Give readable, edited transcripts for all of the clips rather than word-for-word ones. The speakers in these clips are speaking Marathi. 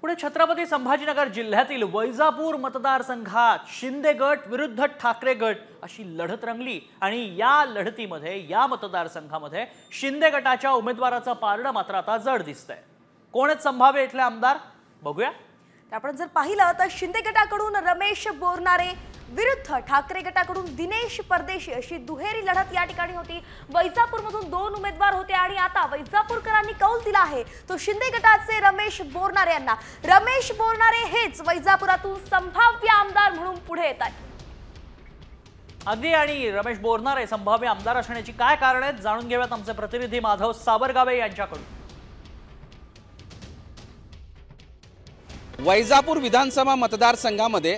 पुढे छत्रपती संभाजीनगर जिल्ह्यातील वैजापूर मतदारसंघात शिंदे गट विरुद्ध ठाकरे गट अशी लढत रंगली आणि या लढतीमध्ये या मतदारसंघामध्ये शिंदे गटाच्या उमेदवाराचं पारडं मात्र आता जड दिसतंय। कोण आहेत संभाव्य इथले आमदार बघूया। आपण जर पाहिलं तर शिंदे गटाकडून रमेश बोरनारे विरुद्ध ठाकरे गटाकडून दिनेश परदेशी अशी दुहेरी लढत या ठिकाणी होती। वैजापूरमधून दोन उमेदवार होते आणि आता वैजापूरकरांनी कौल दिला आहे तो शिंदे गटाचे रमेश बोरनारे यांना। रमेश बोरनारे हेच वैजापुरातून संभाव्य आमदार म्हणून पुढे येतात। अगदी आणि रमेश बोरनारे संभाव्य आमदार असण्याची काय कारण आहेत जाणून घेऊयात आमचे प्रतिनिधी माधव साबरगावे यांच्याकडून। वैजापूर विधानसभा मतदारसंघामध्ये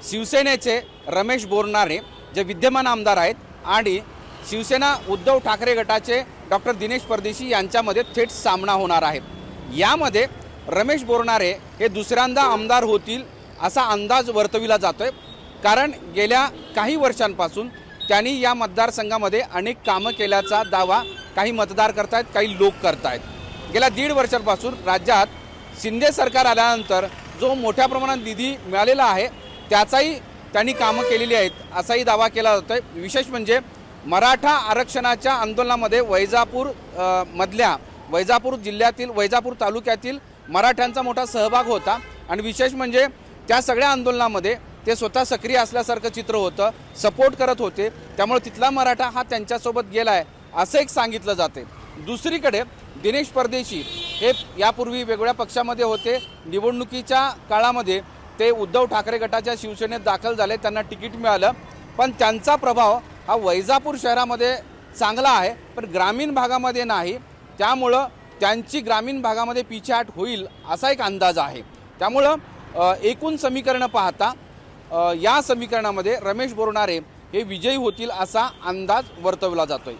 शिवसेनेचे रमेश बोरनारे जे विद्यमान आमदार आहेत आणि शिवसेना उद्धव ठाकरे गटाचे डॉक्टर दिनेश परदेशी यांच्यामध्ये थेट सामना होणार आहे। यामध्ये रमेश बोरनारे हे दुसऱ्यांदा आमदार होतील असा अंदाज वर्तविला जातोय, कारण गेल्या काही वर्षांपासून त्यांनी या मतदारसंघामध्ये अनेक कामं केल्याचा दावा काही मतदार करतायत, काही लोक करतायत। गेल्या 1.5 वर्षांपासून राज्यात शिंदे सरकार आल्यानंतर जो मोठ्या प्रमाणात निधी मिळालेला आहे त्याचाही त्यांनी कामं केलेली आहेत असाही दावा केला जातोय। विशेष म्हणजे मराठा आरक्षणाच्या आंदोलनामध्ये वैजापूर जिल्ह्यातील वैजापूर तालुक्यातील मराठ्यांचा मोठा सहभाग होता आणि विशेष म्हणजे त्या सगळ्या आंदोलनामध्ये ते स्वतः सक्रिय असल्यासारखं चित्र होतं, सपोर्ट करत होते, त्यामुळे तिथला मराठा हा त्यांच्यासोबत गेलाय असं एक सांगितलं जाते। दुसरीकडे दिनेश परदेशी हे यापूर्वी वेगवेगळ्या पक्षामध्ये होते, निवडणुकीच्या काळामध्ये ते उद्धव ठाकरे गटाच्या शिवसेनेत दाखल झाले, त्यांना तिकीट मिळालं, पण त्यांचा प्रभाव हा वैजापूर शहरामध्ये चांगला आहे पण ग्रामीण भागामध्ये नाही, त्यामुळं त्यांची ग्रामीण भागामध्ये पिछेहाट होईल असा एक अंदाज आहे। त्यामुळं एकूण समीकरण पाहता या समीकरणामध्ये रमेश बोरनारे हे विजयी होतील असा अंदाज वर्तवला जातोय।